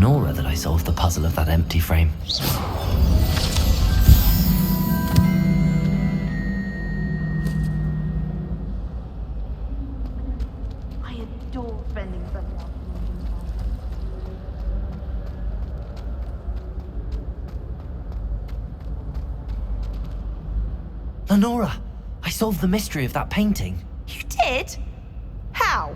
Lenora that I solved the puzzle of that empty frame. I adore spending Sunday afternoons in the Lenora, I solved the mystery of that painting. You did? How?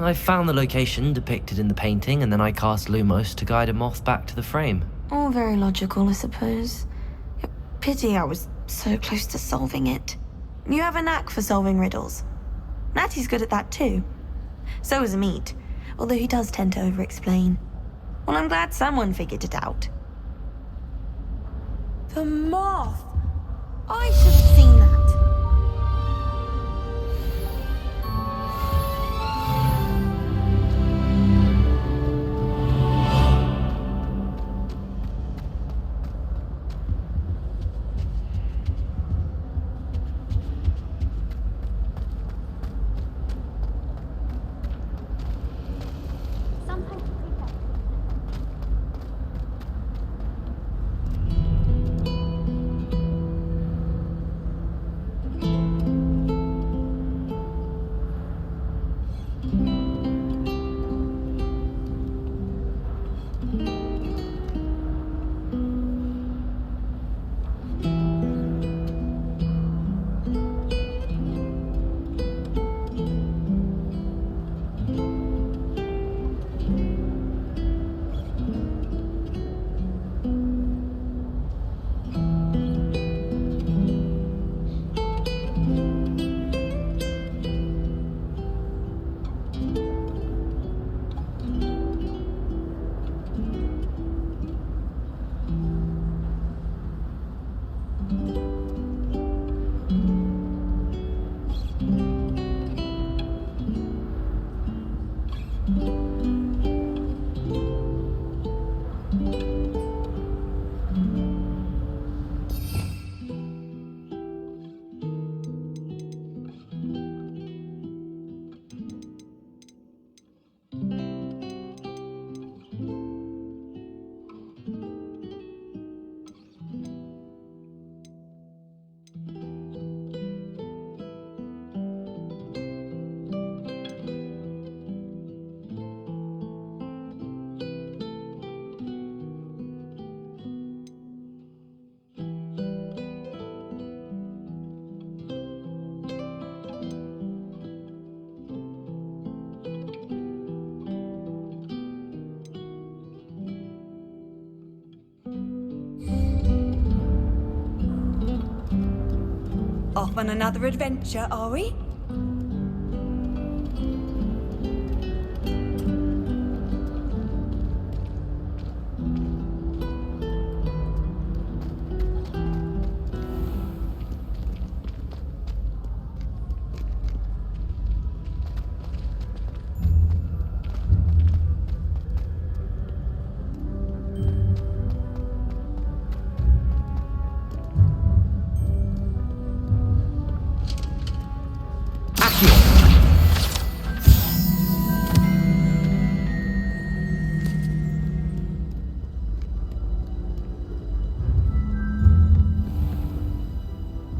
I found the location depicted in the painting, and then I cast Lumos to guide a moth back to the frame. All very logical, I suppose. Pity I was so close to solving it. You have a knack for solving riddles. Natty's good at that too. So is Amit, although he does tend to over-explain. Well, I'm glad someone figured it out. The moth! I should have seen that. Off on another adventure, are we?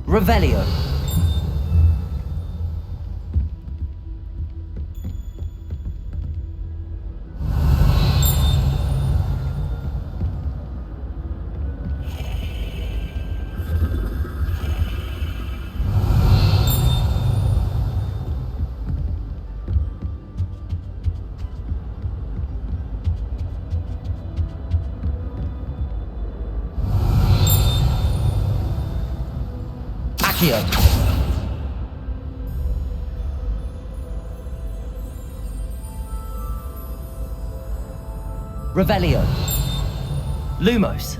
Revelio. Accio. Revelio. Lumos.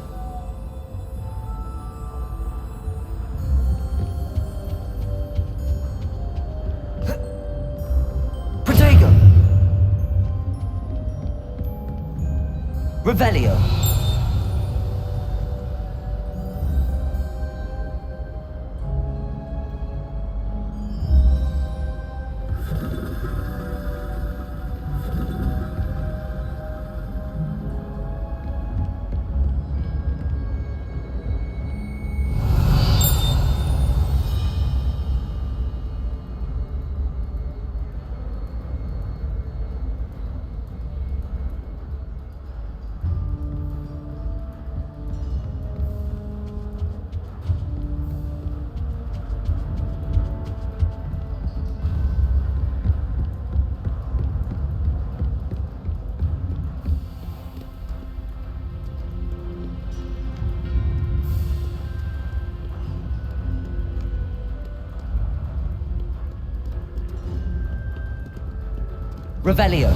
Protego. Revelio. Revelio.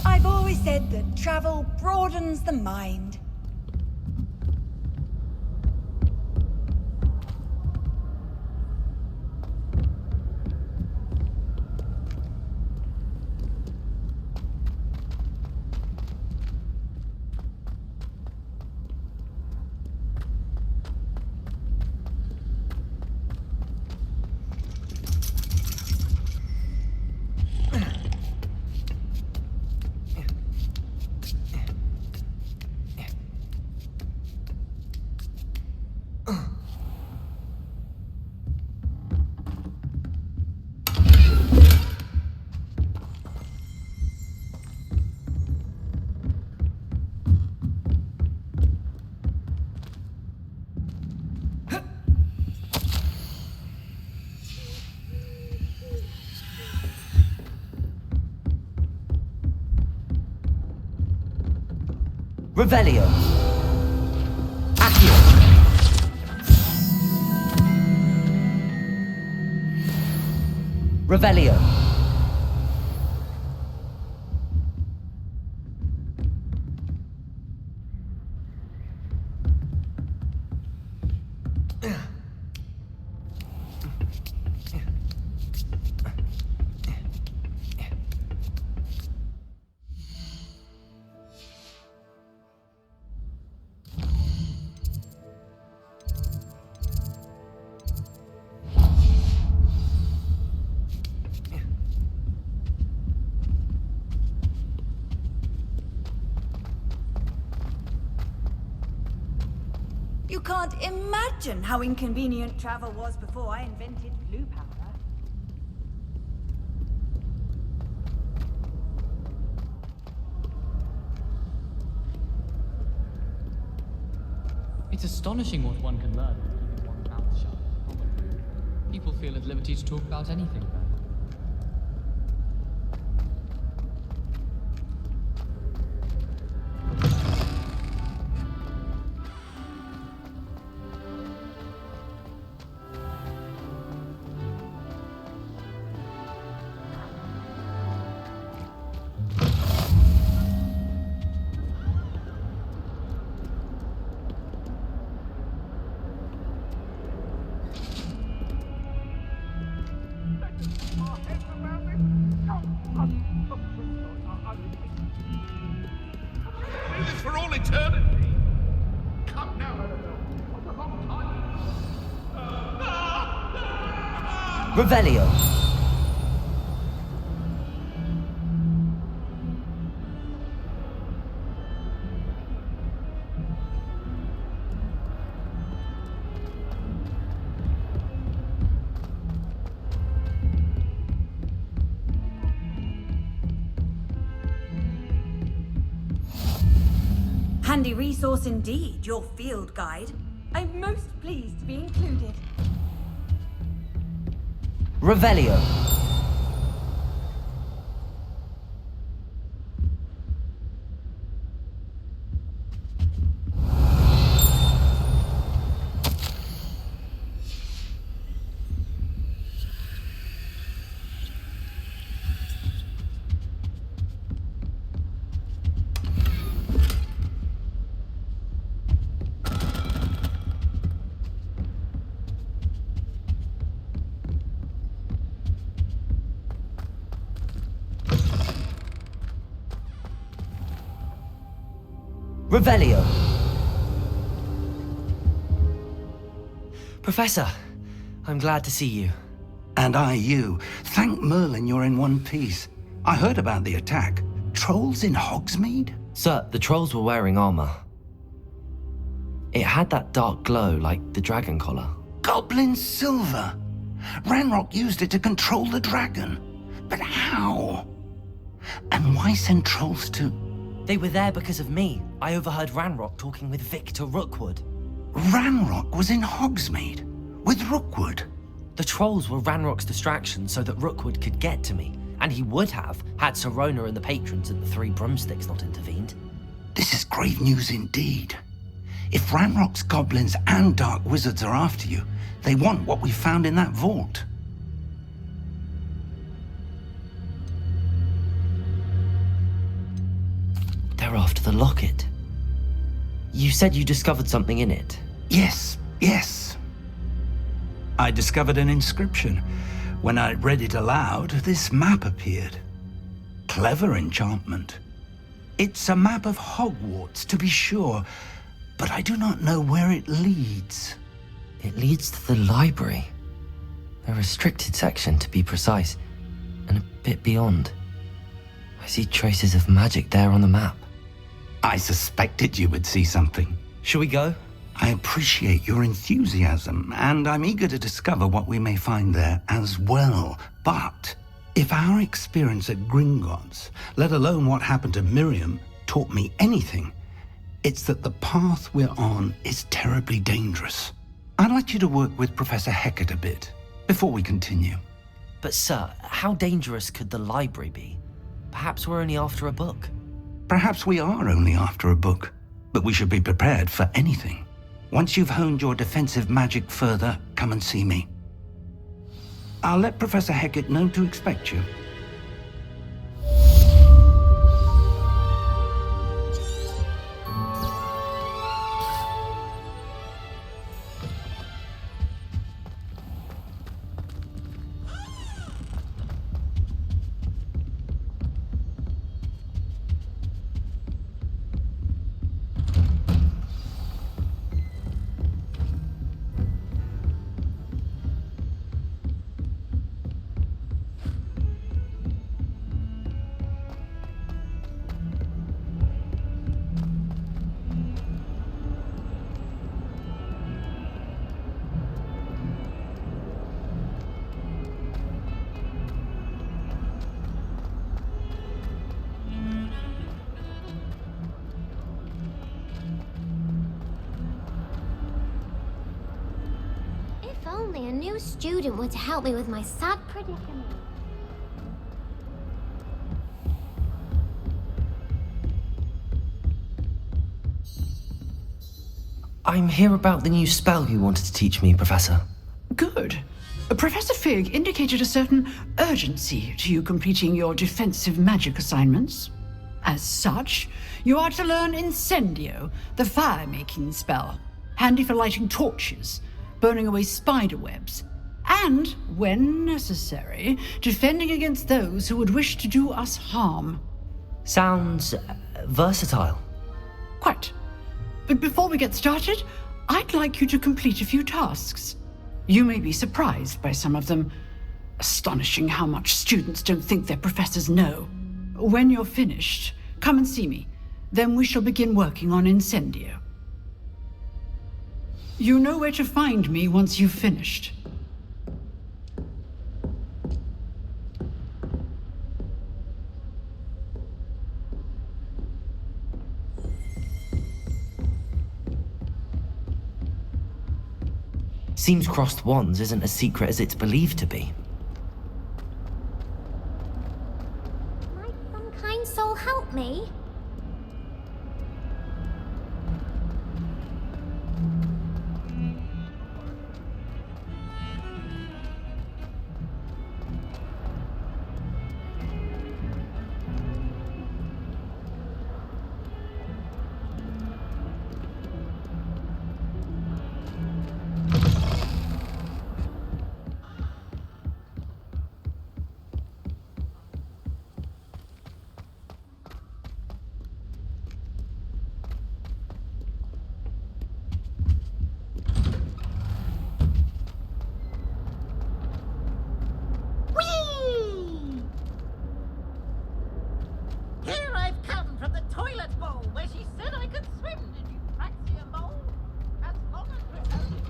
I've always said that travel broadens the mind. Revelio. Accio. Revelio. You can't imagine how inconvenient travel was before I invented blue powder. It's astonishing what one can learn with one mouth shut. People feel at liberty to talk about anything. Do this for all eternity. Come now. Revelio. Handy resource indeed, your field guide. I'm most pleased to be included. Revelio. Revelio. Professor, I'm glad to see you. And I you. Thank Merlin you're in one piece. I heard about the attack. Trolls in Hogsmeade? Sir, the trolls were wearing armor. It had that dark glow like the dragon collar. Goblin silver. Ranrock used it to control the dragon. But how? And why send trolls to... They were there because of me. I overheard Ranrock talking with Victor Rookwood. Ranrock was in Hogsmeade with Rookwood. The trolls were Ranrock's distraction so that Rookwood could get to me, and he would have had Serona and the patrons at the Three Broomsticks not intervened. This is grave news indeed. If Ranrock's goblins and dark wizards are after you, they want what we found in that vault. They're after the locket. You said you discovered something in it. Yes. I discovered an inscription. When I read it aloud, this map appeared. Clever enchantment. It's a map of Hogwarts, to be sure, but I do not know where it leads. It leads to the library. A restricted section, to be precise, and a bit beyond. I see traces of magic there on the map. I suspected you would see something. Shall we go? I appreciate your enthusiasm, and I'm eager to discover what we may find there as well. But if our experience at Gringotts, let alone what happened to Miriam, taught me anything, it's that the path we're on is terribly dangerous. I'd like you to work with Professor Hecat a bit before we continue. But sir, how dangerous could the library be? Perhaps we're only after a book. Perhaps we are only after a book, but we should be prepared for anything. Once you've honed your defensive magic further, come and see me. I'll let Professor Hecat know to expect you. If only a new student were to help me with my sad predicament. I'm here about the new spell you wanted to teach me, Professor. Good. Professor Fig indicated a certain urgency to you completing your defensive magic assignments. As such, you are to learn Incendio, the fire-making spell, handy for lighting torches, burning away spider webs, and, when necessary, defending against those who would wish to do us harm. Sounds versatile. Quite. But before we get started, I'd like you to complete a few tasks. You may be surprised by some of them. Astonishing how much students don't think their professors know. When you're finished, come and see me. Then we shall begin working on Incendio. You know where to find me once you've finished. Seems crossed wands isn't as secret as it's believed to be. Might some kind soul help me? Whee! Here I've come from the toilet bowl where she said I could swim. Did you fancy a mole? As long as we're only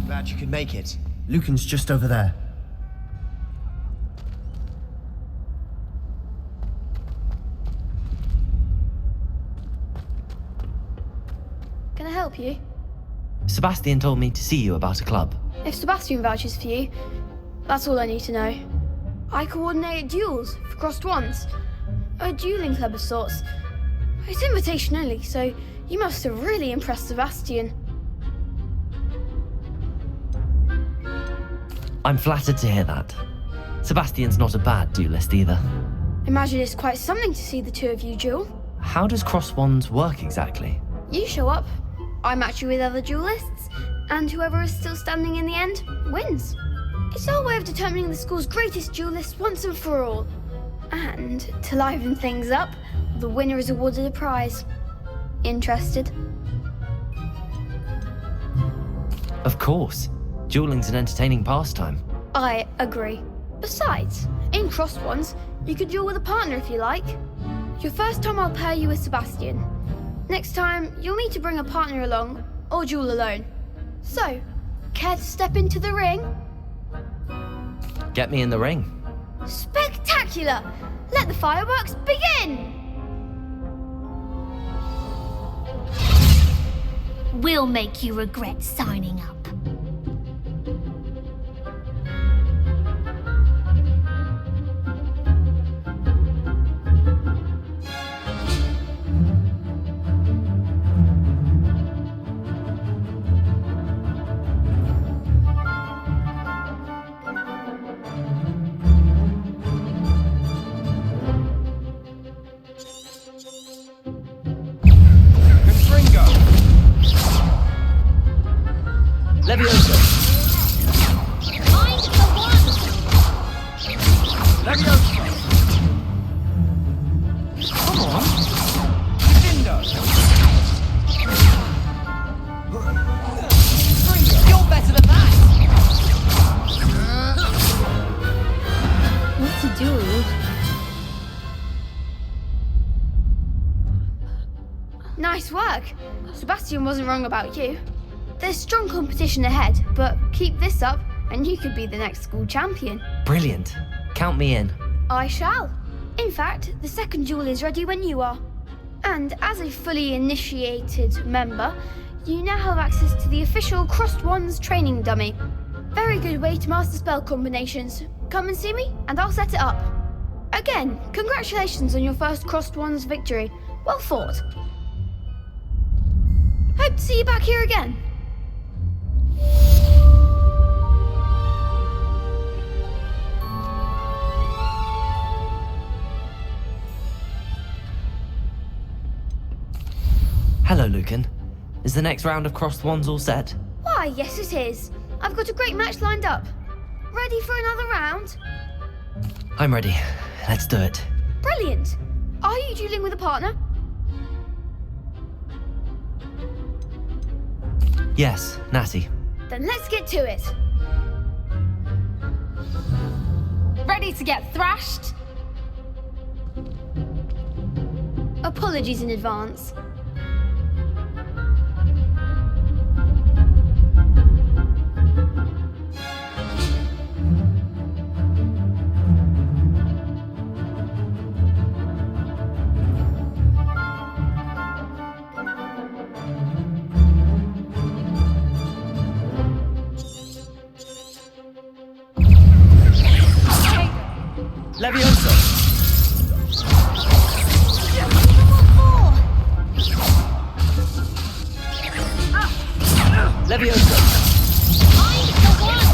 Glad you could make it. Lucan's just over there. Can I help you? Sebastian told me to see you about a club. If Sebastian vouches for you, that's all I need to know. I coordinate duels for crossed ones. A dueling club of sorts. It's invitation only, so you must have really impressed Sebastian. I'm flattered to hear that. Sebastian's not a bad duelist either. Imagine it's quite something to see the two of you duel. How does cross wands work exactly? You show up, I match you with other duelists, and whoever is still standing in the end wins. It's our way of determining the school's greatest duelist once and for all. And to liven things up, the winner is awarded a prize. Interested? Of course. Dueling's an entertaining pastime. I agree. Besides, in crossed ones, you could duel with a partner if you like. Your first time I'll pair you with Sebastian. Next time, you'll need to bring a partner along, or duel alone. So, care to step into the ring? Get me in the ring. Spectacular! Let the fireworks begin! We'll make you regret signing up. Leviosa! Find the one! Leviosa! Come on! Defender! You're better than that! What's a duel? Nice work! Sebastian wasn't wrong about you. There's strong competition ahead, but keep this up and you could be the next school champion. Brilliant. Count me in. I shall. In fact, the second duel is ready when you are. And as a fully initiated member, you now have access to the official Crossed Wands training dummy. Very good way to master spell combinations. Come and see me and I'll set it up. Again, congratulations on your first Crossed Wands victory. Well fought. Hope to see you back here again. Hello, Lucan. Is the next round of crossed wands all set? Why, yes it is. I've got a great match lined up. Ready for another round? I'm ready. Let's do it. Brilliant. Are you dueling with a partner? Yes, Natty. Then let's get to it. Ready to get thrashed? Apologies in advance. Leviosa! Leviosa! Find the one!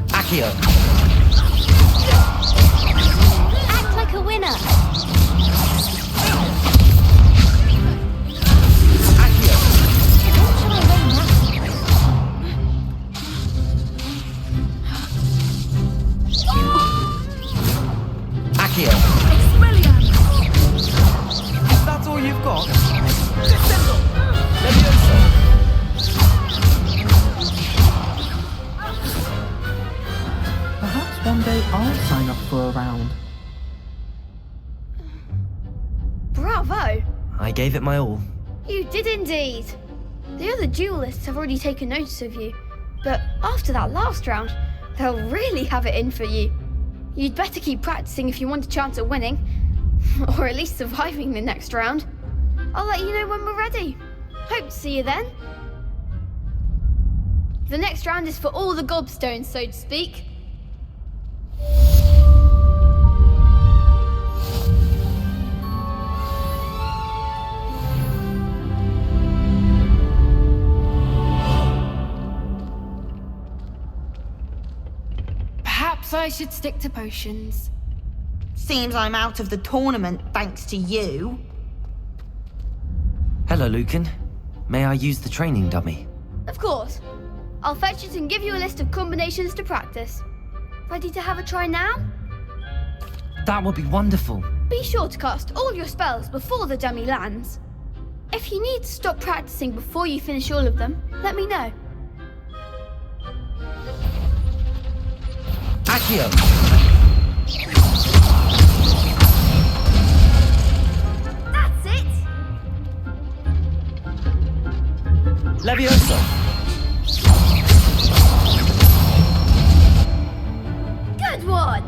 Accio! Act like a winner! Accio! Don't try and win Accio! If that's all you've got, Leviosa! perhaps one day I'll sign up for a round. Bravo! I gave it my all. You did indeed. The other duelists have already taken notice of you. But after that last round, they'll really have it in for you. You'd better keep practicing if you want a chance at winning, or at least surviving the next round. I'll let you know when we're ready. Hope to see you then. The next round is for all the gobstones, so to speak. Perhaps I should stick to potions. Seems I'm out of the tournament thanks to you. Hello, Lucan. May I use the training dummy? Of course. I'll fetch it and give you a list of combinations to practice. Ready to have a try now? That would be wonderful. Be sure to cast all your spells before the dummy lands. If you need to stop practicing before you finish all of them, let me know. Accio! That's it! Levioso! Good one!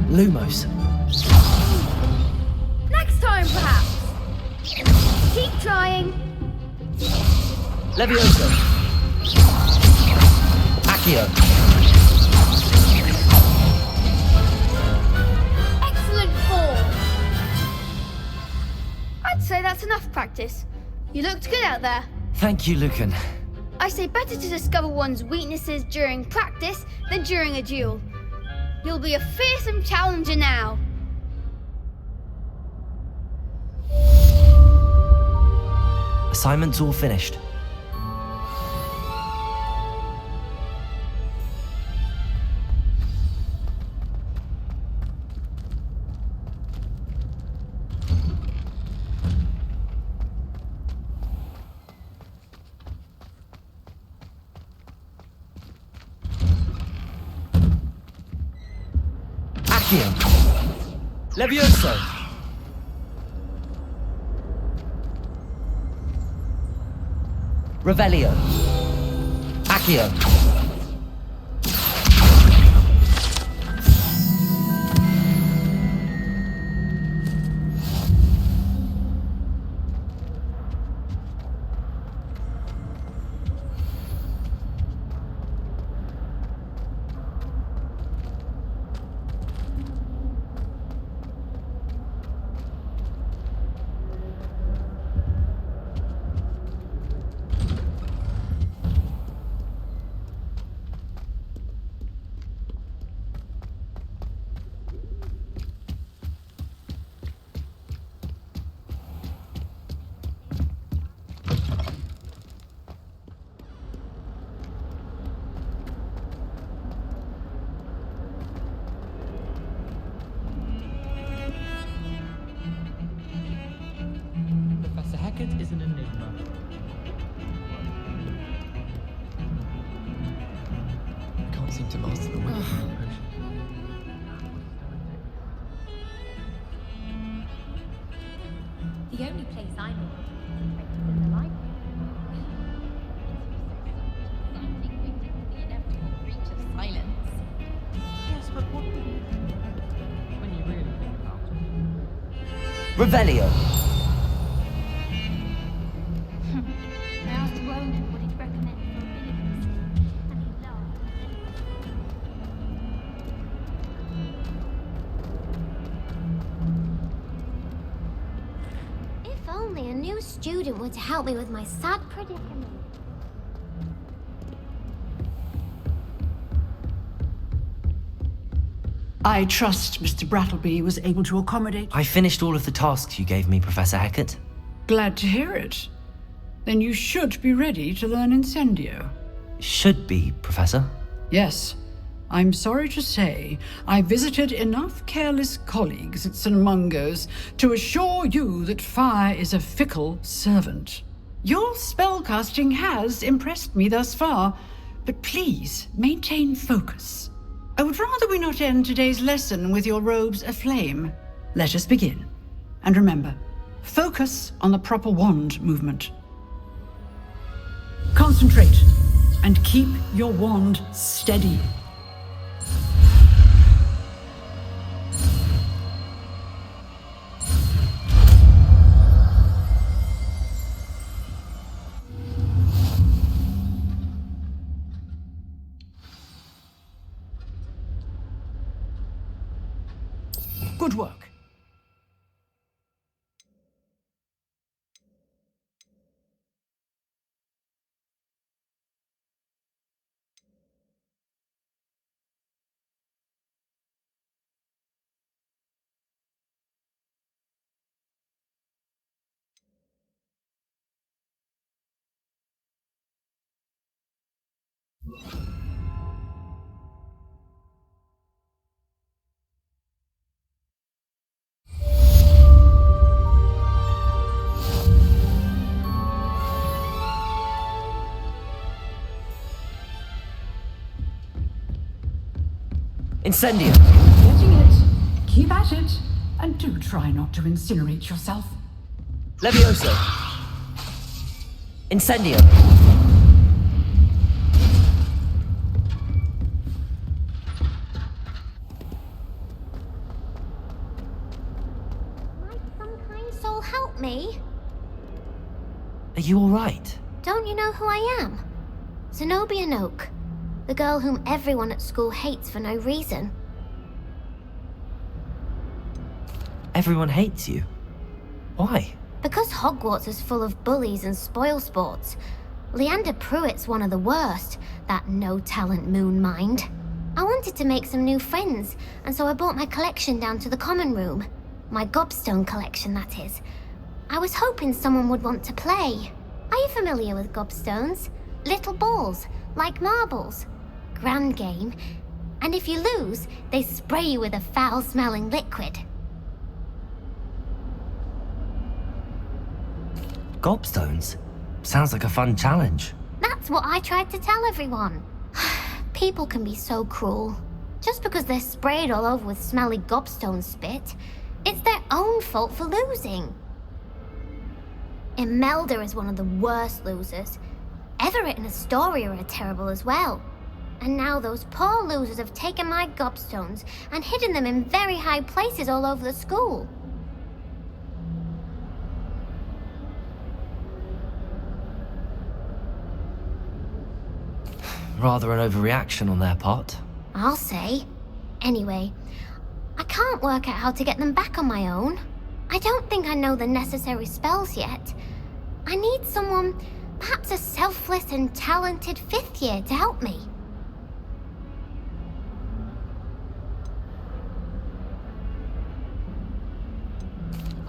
Lumos. Next time, perhaps. Keep trying. Levioso! Accio! Excellent form. I'd say that's enough practice. You looked good out there. Thank you, Lucan. I say better to discover one's weaknesses during practice than during a duel. You'll be a fearsome challenger now. Assignment's all finished. Accio! Levioso! Revelio! Accio! Professor Hecat is an enigma. I can't seem to master the wind potion. The only place I'm able to concentrate is in the library. Something waiting for the inevitable breach of silence. Yes, but what would you do? When you really think about it. Revelio! I asked Ronan what he'd recommend for abilities, and he laughed. If only a new student were to help me with my sad predicament. I trust Mr. Brattleby was able to accommodate. I finished all of the tasks you gave me, Professor Hecat. Glad to hear it. Then you should be ready to learn Incendio. Should be, Professor. Yes. I'm sorry to say, I visited enough careless colleagues at St. Mungo's to assure you that fire is a fickle servant. Your spellcasting has impressed me thus far, but please maintain focus. I would rather we not end today's lesson with your robes aflame. Let us begin. And remember, Focus on the proper wand movement. Concentrate and keep your wand steady. Good work. Incendio! Getting it. Keep at it. And do try not to incinerate yourself. Levioso! Incendio! Might some kind soul help me? Are you alright? Don't you know who I am? Zenobia Noak. The girl whom everyone at school hates for no reason. Everyone hates you. Why? Because Hogwarts is full of bullies and spoilsports. Leander Pruitt's one of the worst, that no-talent moon mind. I wanted to make some new friends, and so I brought my collection down to the common room. My gobstone collection, that is. I was hoping someone would want to play. Are you familiar with gobstones? Little balls, like marbles. Grand game. And if you lose, they spray you with a foul-smelling liquid. Gobstones? Sounds like a fun challenge. That's what I tried to tell everyone. People can be so cruel. Just because they're sprayed all over with smelly gobstone spit, it's their own fault for losing. Imelda is one of the worst losers. Everett and Astoria are terrible as well. And now those poor losers have taken my gobstones and hidden them in very high places all over the school. Rather an overreaction on their part. I'll say. Anyway, I can't work out how to get them back on my own. I don't think I know the necessary spells yet. I need someone, perhaps a selfless and talented fifth year to help me.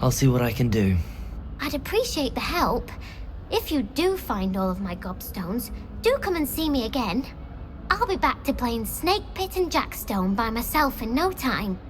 I'll see what I can do. I'd appreciate the help. If you do find all of my gobstones, do come and see me again. I'll be back to playing Snake Pit and Jackstone by myself in no time.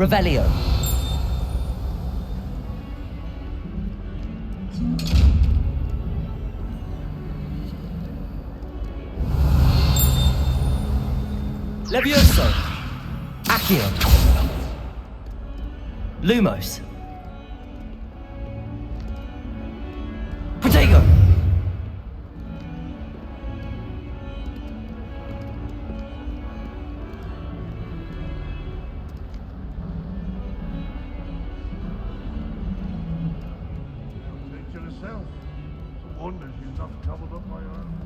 Revelio. Levioso. Accio. Lumos. Protego. Take to yourself. It's a wonder she's not covered up by her own.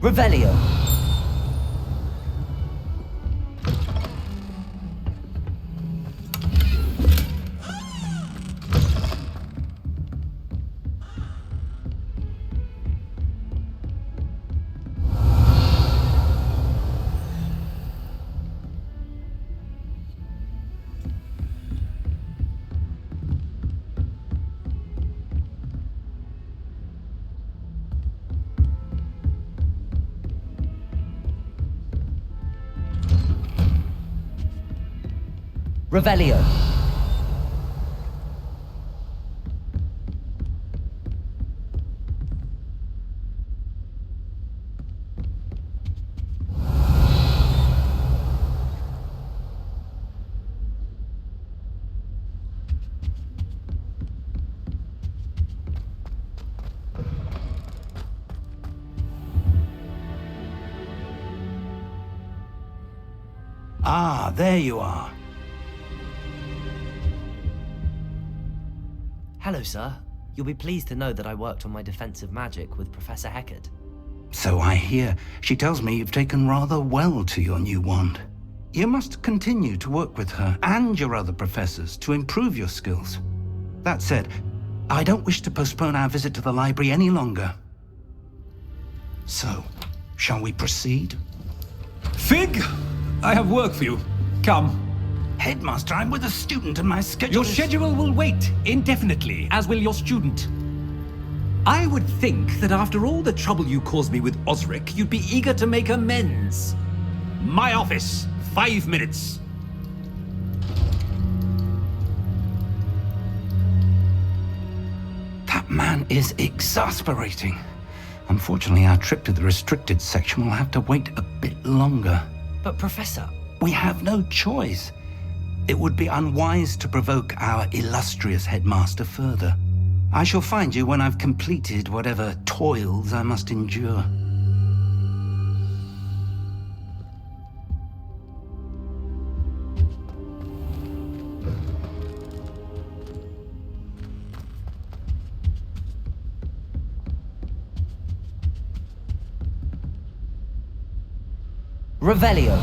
Revelio. Revelio. Ah, there you are. Hello, sir. You'll be pleased to know that I worked on my defensive magic with Professor Heckard. So I hear. She tells me you've taken rather well to your new wand. You must continue to work with her and your other professors to improve your skills. That said, I don't wish to postpone our visit to the library any longer. So, shall we proceed? Fig! I have work for you. Come. Headmaster, I'm with a student and my schedule Your schedule will wait indefinitely, as will your student. I would think that after all the trouble you caused me with Osric, you'd be eager to make amends. My office, 5 minutes. That man is exasperating. Unfortunately, our trip to the restricted section will have to wait a bit longer. But Professor... We have no choice. It would be unwise to provoke our illustrious headmaster further. I shall find you when I've completed whatever toils I must endure. Revelio.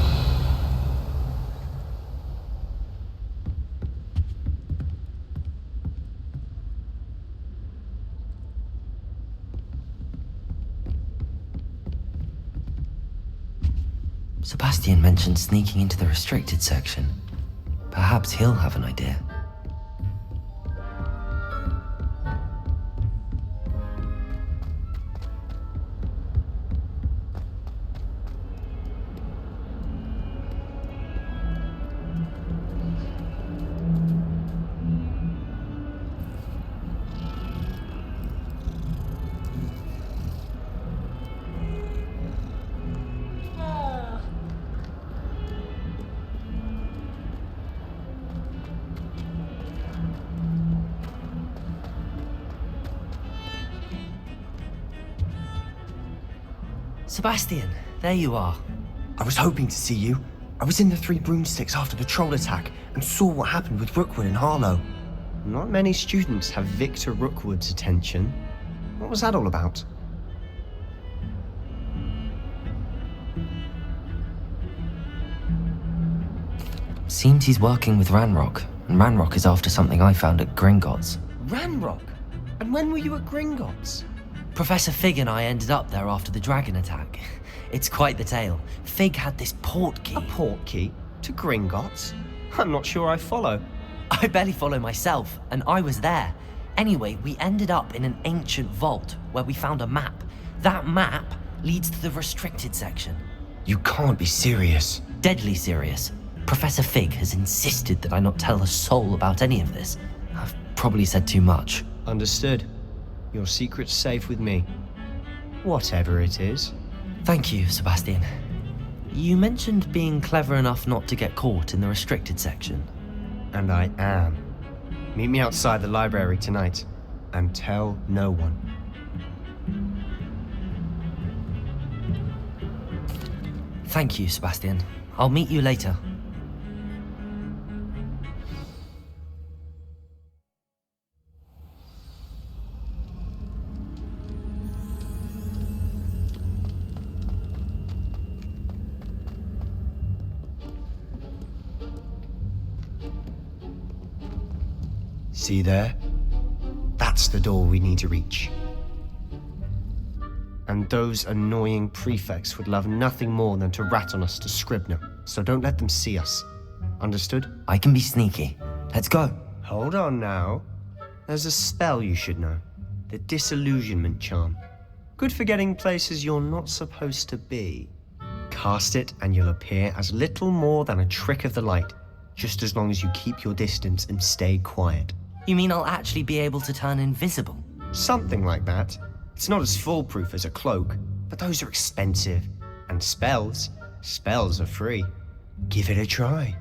Sebastian mentioned sneaking into the restricted section. Perhaps he'll have an idea. Sebastian, there you are. I was hoping to see you. I was in the Three Broomsticks after the troll attack and saw what happened with Rookwood and Harlow. Not many students have Victor Rookwood's attention. What was that all about? Seems he's working with Ranrock, and Ranrock is after something I found at Gringotts. Ranrock? And when were you at Gringotts? Professor Fig and I ended up there after the dragon attack. It's quite the tale. Fig had this port key. A port key? To Gringotts? I'm not sure I follow. I barely follow myself, and I was there. Anyway, we ended up in an ancient vault where we found a map. That map leads to the restricted section. You can't be serious. Deadly serious. Professor Fig has insisted that I not tell a soul about any of this. I've probably said too much. Understood. Your secret's safe with me. Whatever it is. Thank you, Sebastian. You mentioned being clever enough not to get caught in the restricted section. And I am. Meet me outside the library tonight, and tell no one. Thank you, Sebastian. I'll meet you later. See there? That's the door we need to reach. And those annoying prefects would love nothing more than to rat on us to Scribner, so don't let them see us. Understood? I can be sneaky. Let's go. Hold on now. There's a spell you should know. The Disillusionment Charm. Good for getting places you're not supposed to be. Cast it and you'll appear as little more than a trick of the light, just as long as you keep your distance and stay quiet. You mean I'll actually be able to turn invisible? Something like that. It's not as foolproof as a cloak, but those are expensive. And spells are free. Give it a try.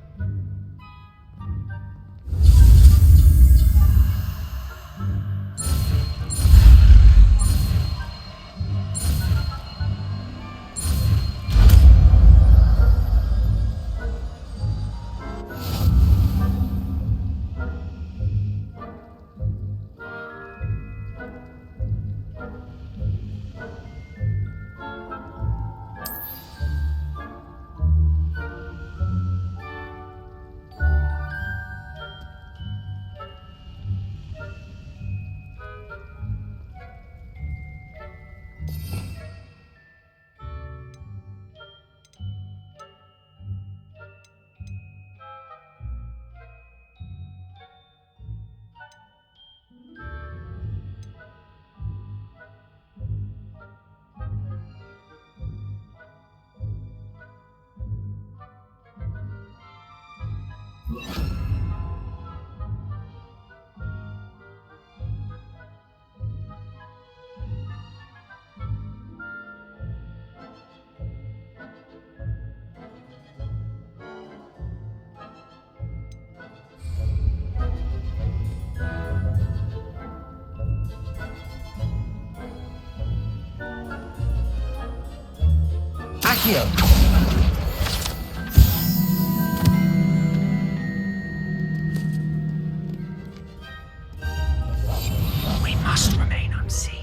Accio! We must remain unseen.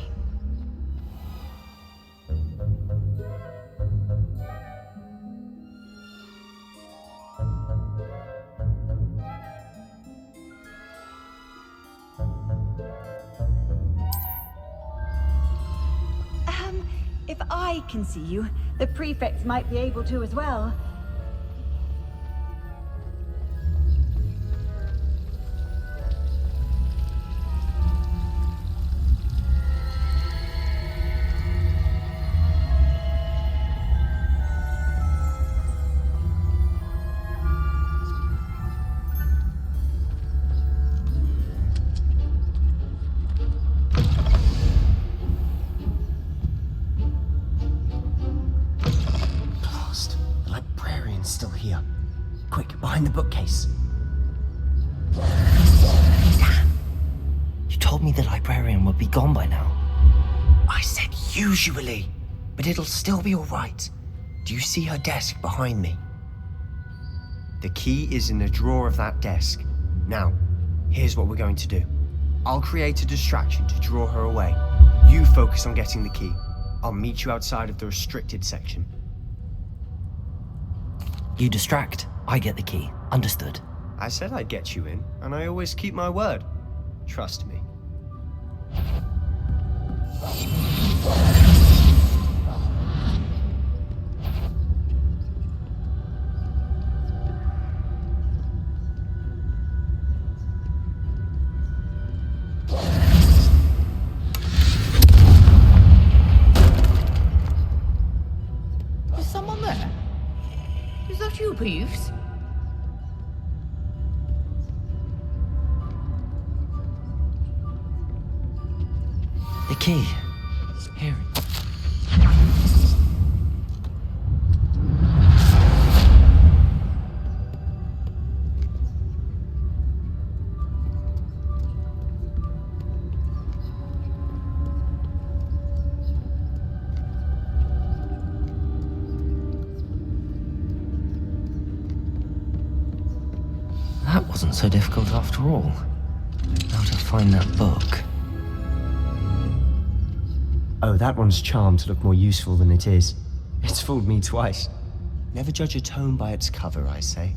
If I can see you, the prefects might be able to as well. Still here. Quick, behind the bookcase. Damn. You told me the librarian would be gone by now. I said usually, but it'll still be all right. Do you see her desk behind me? The key is in the drawer of that desk. Now, here's what we're going to do. I'll create a distraction to draw her away. You focus on getting the key. I'll meet you outside of the restricted section. You distract, I get the key. Understood. I said I'd get you in, and I always keep my word. Trust me. Is someone there? Is that you, Peeves? The key. Here. That wasn't so difficult after all. How to find that book. Oh, that one's charmed to look more useful than it is. It's fooled me twice. Never judge a tome by its cover, I say.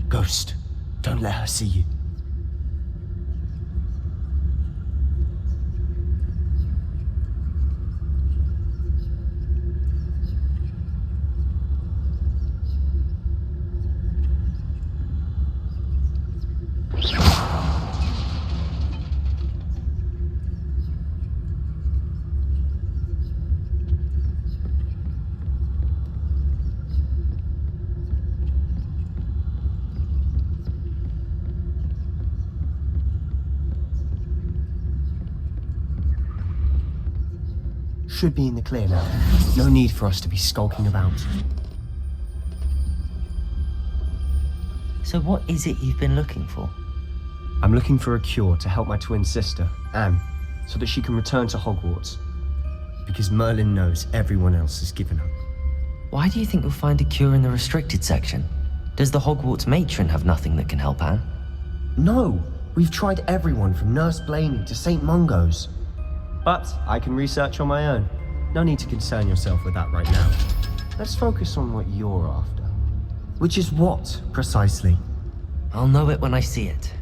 Ghost, don't let her see you. Should be in the clear now. No need for us to be skulking about. So what is it you've been looking for? I'm looking for a cure to help my twin sister, Anne, so that she can return to Hogwarts. Because Merlin knows everyone else has given up. Why do you think you'll find a cure in the restricted section? Does the Hogwarts matron have nothing that can help Anne? No! We've tried everyone from Nurse Blaney to St. Mungo's. But I can research on my own. No need to concern yourself with that right now. Let's focus on what you're after. Which is what, precisely? I'll know it when I see it.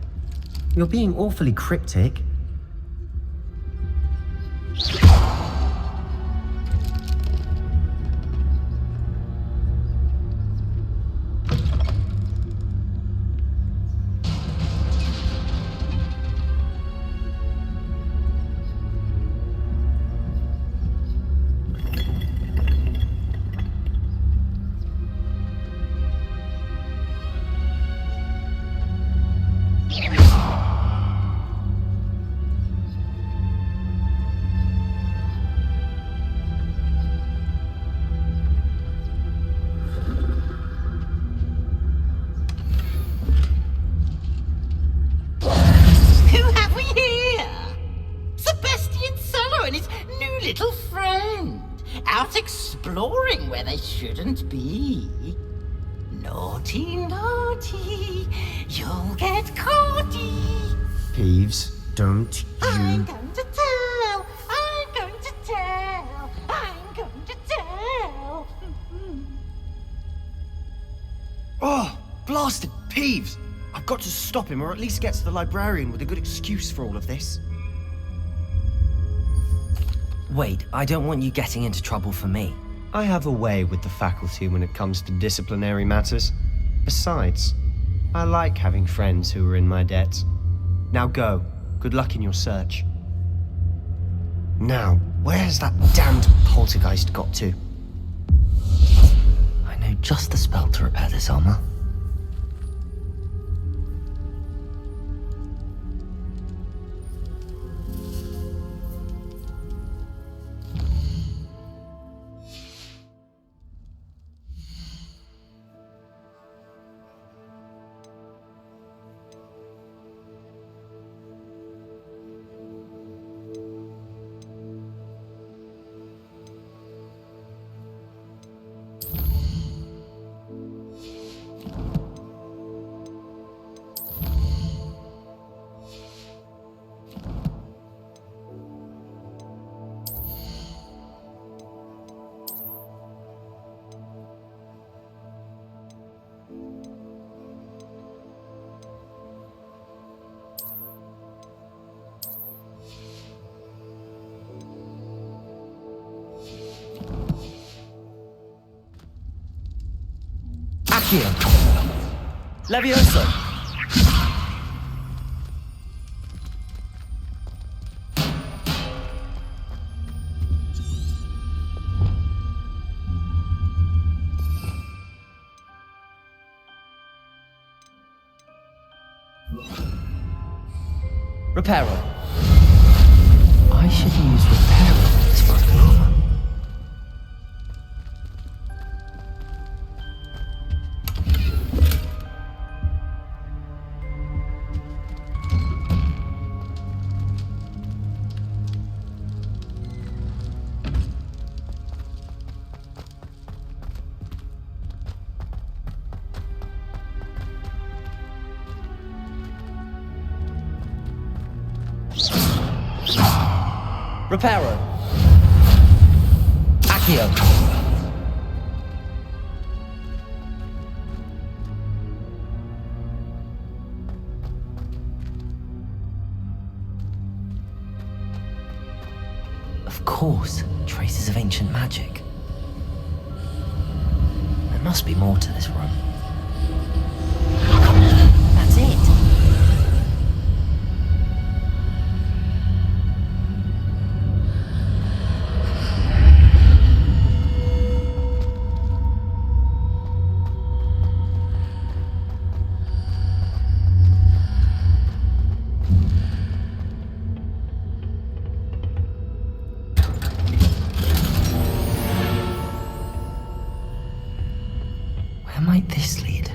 You're being awfully cryptic. Who have we here? Sebastian Cello and his new little friend. Out exploring where they shouldn't be. Naughty, naughty. You'll get caughty. Peeves, don't I'm you... going to tell. I'm going to tell. I'm going to tell. Oh, blasted Peeves! I've got to stop him, or at least get to the librarian with a good excuse for all of this. Wait, I don't want you getting into trouble for me. I have a way with the faculty when it comes to disciplinary matters. Besides, I like having friends who are in my debt. Now go. Good luck in your search. Now, where's that damned poltergeist got to? I know just the spell to repair this armor. Accio. Levioso. Reparo. I should use Reparo as my armor. Reparo. Accio. Of course, traces of ancient magic. There must be more to this room. That's it. Where might this lead?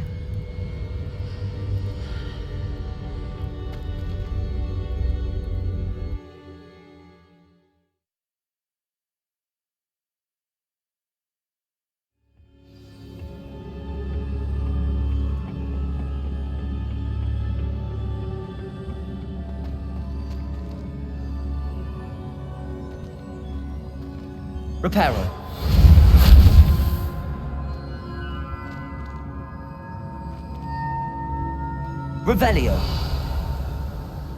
Reparo. Revelio.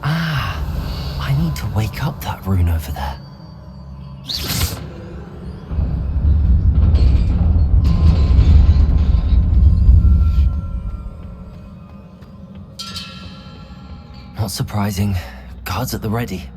Ah, I need to wake up that rune over there. Not surprising. Guards at the ready.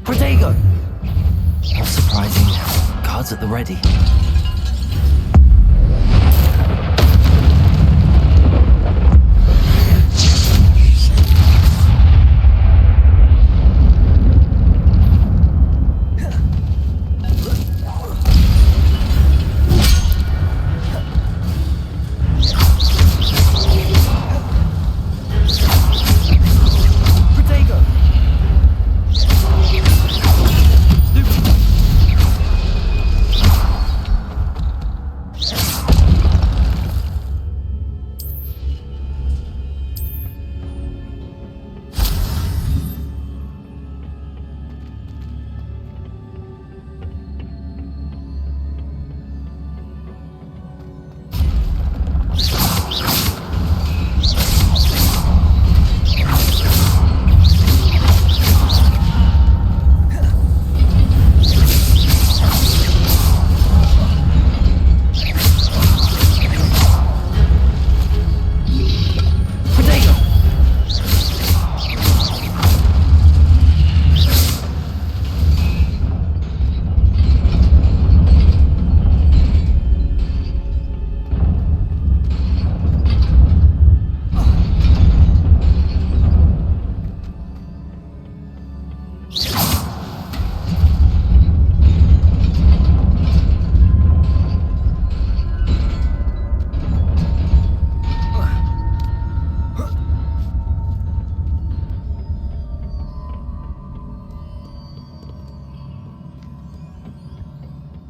Protego! Not surprising. Guards at the ready.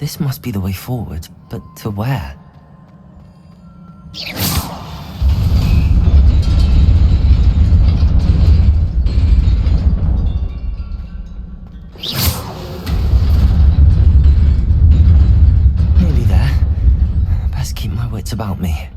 This must be the way forward, but to where? Nearly there. Best keep my wits about me.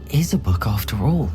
Is a book after all.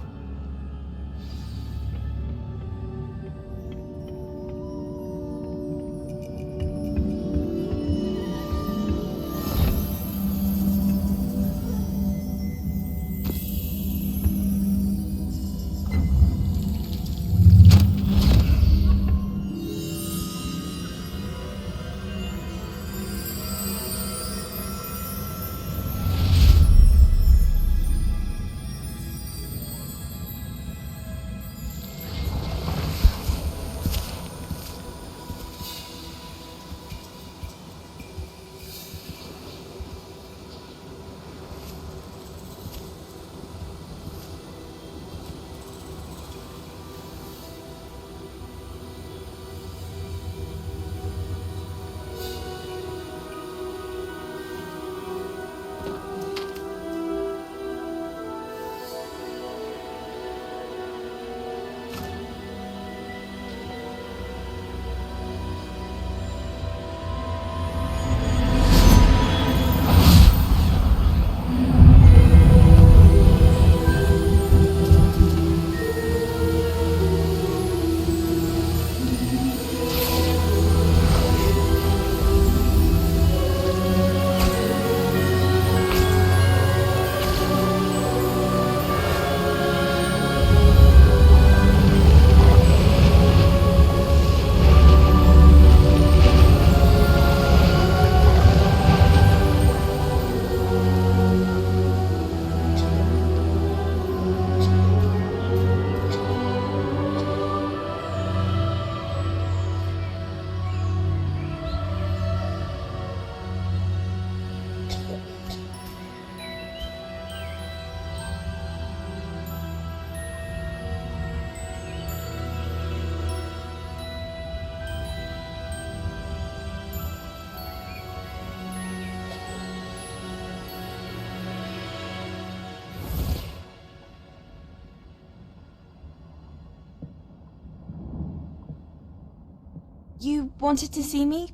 You wanted to see me?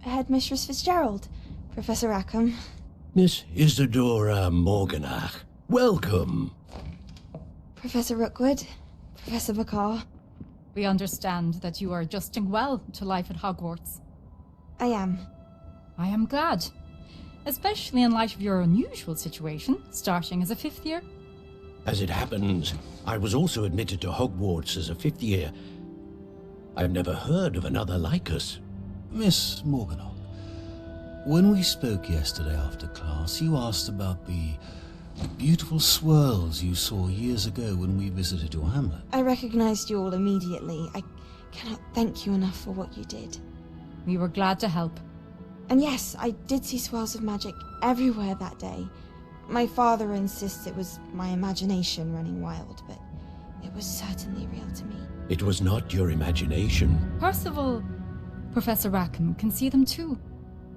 Headmistress Fitzgerald, Professor Rackham. Miss Isadora Morganach, welcome. Professor Rookwood, Professor Bakar. We understand that you are adjusting well to life at Hogwarts. I am. I am glad. Especially in light of your unusual situation, starting as a 5th year. As it happens, I was also admitted to Hogwarts as a 5th year. I've never heard of another like us. Miss Morganach, when we spoke yesterday after class, you asked about the beautiful swirls you saw years ago when we visited your hamlet. I recognized you all immediately. I cannot thank you enough for what you did. We were glad to help. And yes, I did see swirls of magic everywhere that day. My father insists it was my imagination running wild, but it was certainly real to me. It was not your imagination. Percival, Professor Rackham can see them too.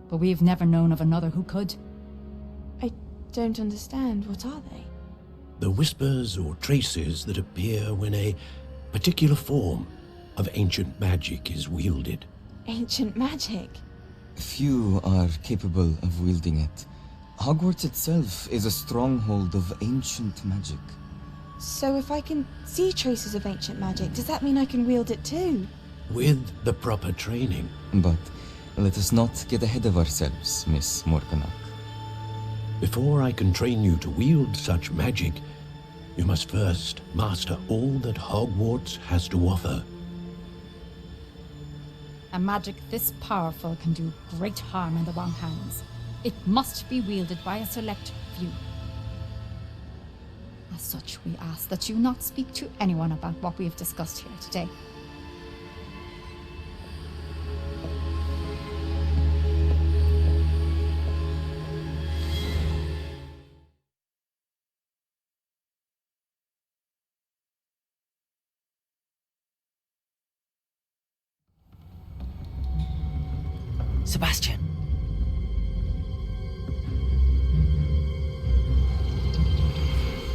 But we've never known of another who could. I don't understand. What are they? The whispers or traces that appear when a particular form of ancient magic is wielded. Ancient magic? Few are capable of wielding it. Hogwarts itself is a stronghold of ancient magic. So if I can see traces of ancient magic, does that mean I can wield it too? With the proper training. But let us not get ahead of ourselves, Miss Morganach. Before I can train you to wield such magic, you must first master all that Hogwarts has to offer. A magic this powerful can do great harm in the wrong hands. It must be wielded by a select few. As such, we ask that you not speak to anyone about what we have discussed here today. Sebastian.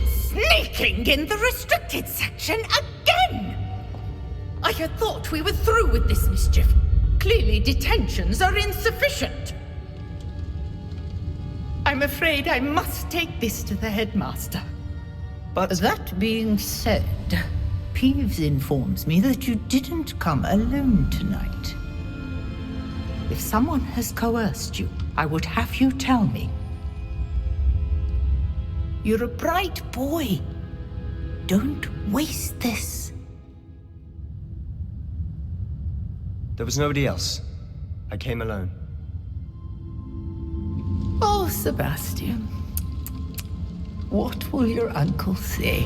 Sneaking in the restricted section again! I had thought we were through with this mischief. Clearly detentions are insufficient. I'm afraid I must take this to the headmaster. But that being said, Peeves informs me that you didn't come alone tonight. If someone has coerced you, I would have you tell me. You're a bright boy. Don't waste this. There was nobody else. I came alone. Oh, Sebastian. What will your uncle say?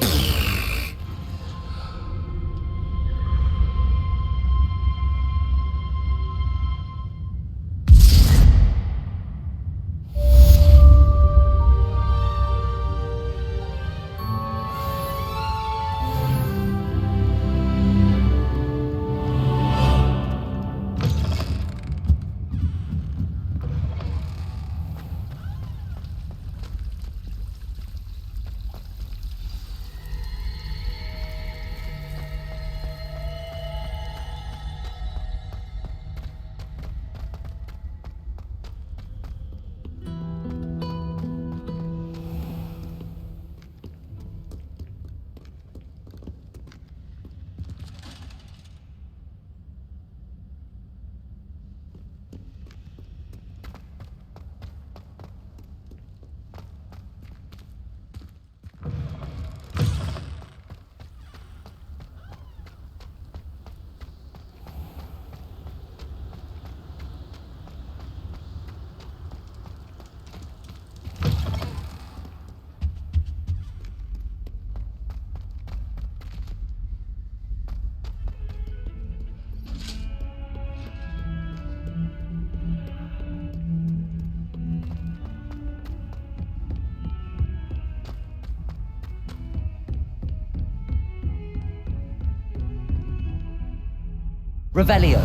Revelio.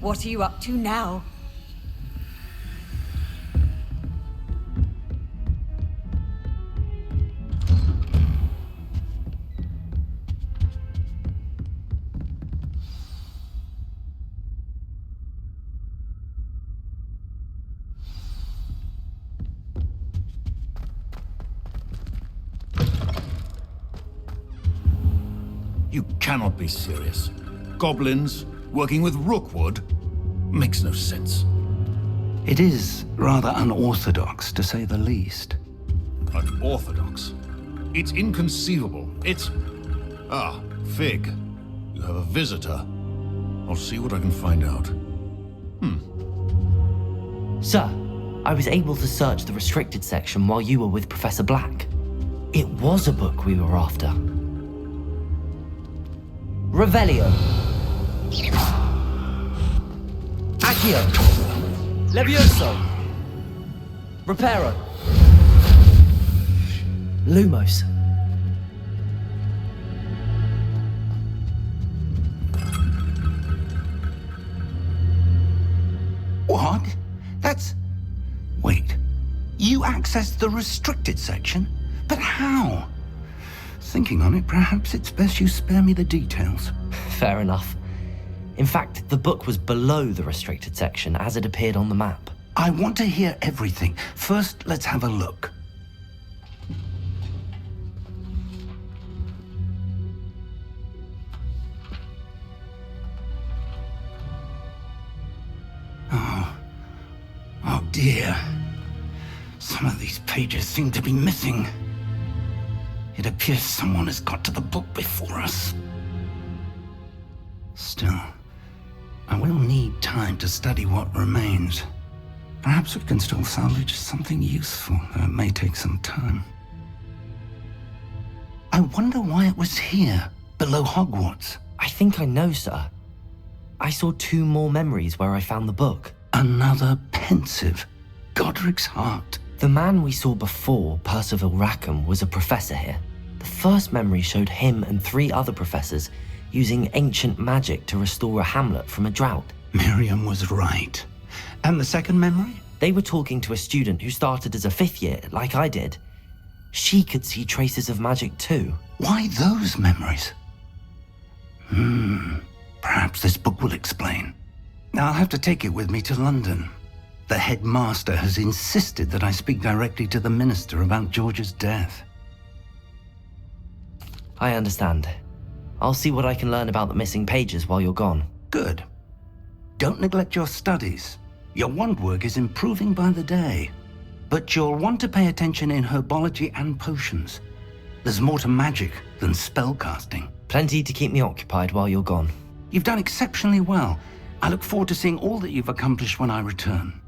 What are you up to now? You cannot be serious. Goblins working with Rookwood? Makes no sense. It is rather unorthodox, to say the least. Unorthodox? It's inconceivable. It's... Ah, Fig. You have a visitor. I'll see what I can find out. Sir, I was able to search the restricted section while you were with Professor Black. It was a book we were after. Revelio. Accio. Levioso. Reparo. Lumos. What? That's... Wait. You accessed the restricted section? But how? Thinking on it, perhaps it's best you spare me the details. Fair enough. In fact, the book was below the restricted section as it appeared on the map. I want to hear everything. First, let's have a look. Oh dear. Some of these pages seem to be missing. It appears someone has got to the book before us. Still, I will need time to study what remains. Perhaps we can still salvage something useful, though it may take some time. I wonder why it was here, below Hogwarts. I think I know, sir. I saw 2 more memories where I found the book. Another pensive. Godric's heart. The man we saw before, Percival Rackham, was a professor here. The first memory showed him and 3 other professors using ancient magic to restore a hamlet from a drought. Miriam was right. And the second memory? They were talking to a student who started as a 5th year, like I did. She could see traces of magic too. Why those memories? Perhaps this book will explain. I'll have to take it with me to London. The headmaster has insisted that I speak directly to the minister about George's death. I understand. I'll see what I can learn about the missing pages while you're gone. Good. Don't neglect your studies. Your wand work is improving by the day. But you'll want to pay attention in herbology and potions. There's more to magic than spellcasting. Plenty to keep me occupied while you're gone. You've done exceptionally well. I look forward to seeing all that you've accomplished when I return.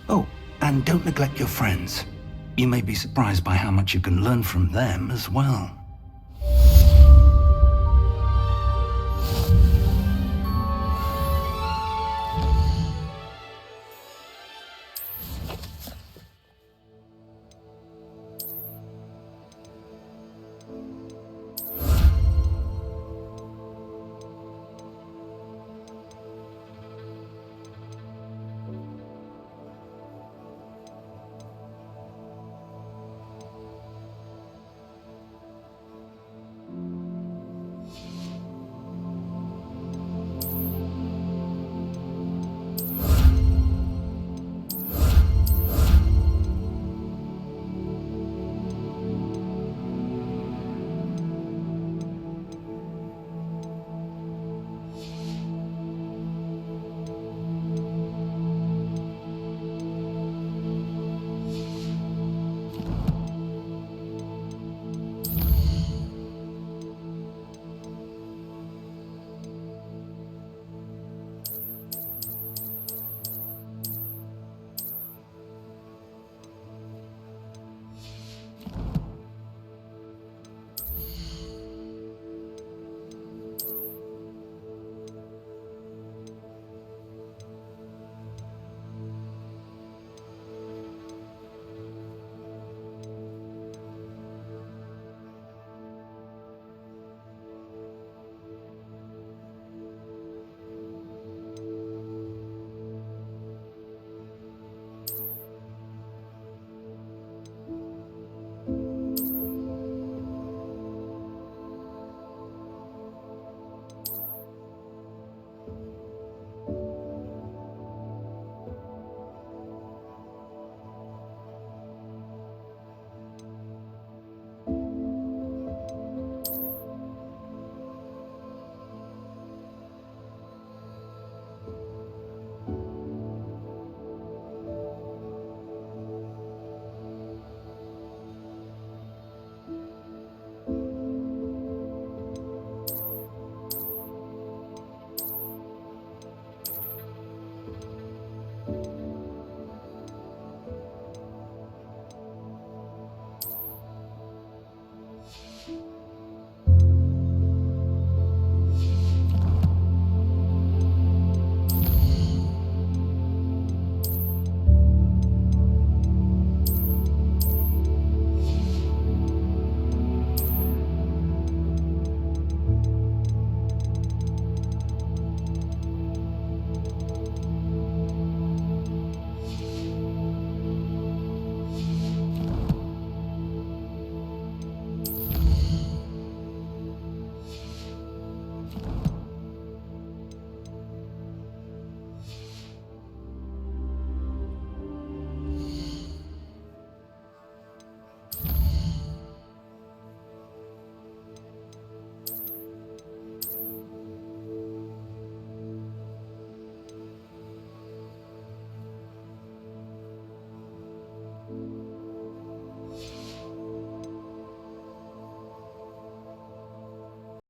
Oh, and don't neglect your friends. You may be surprised by how much you can learn from them as well.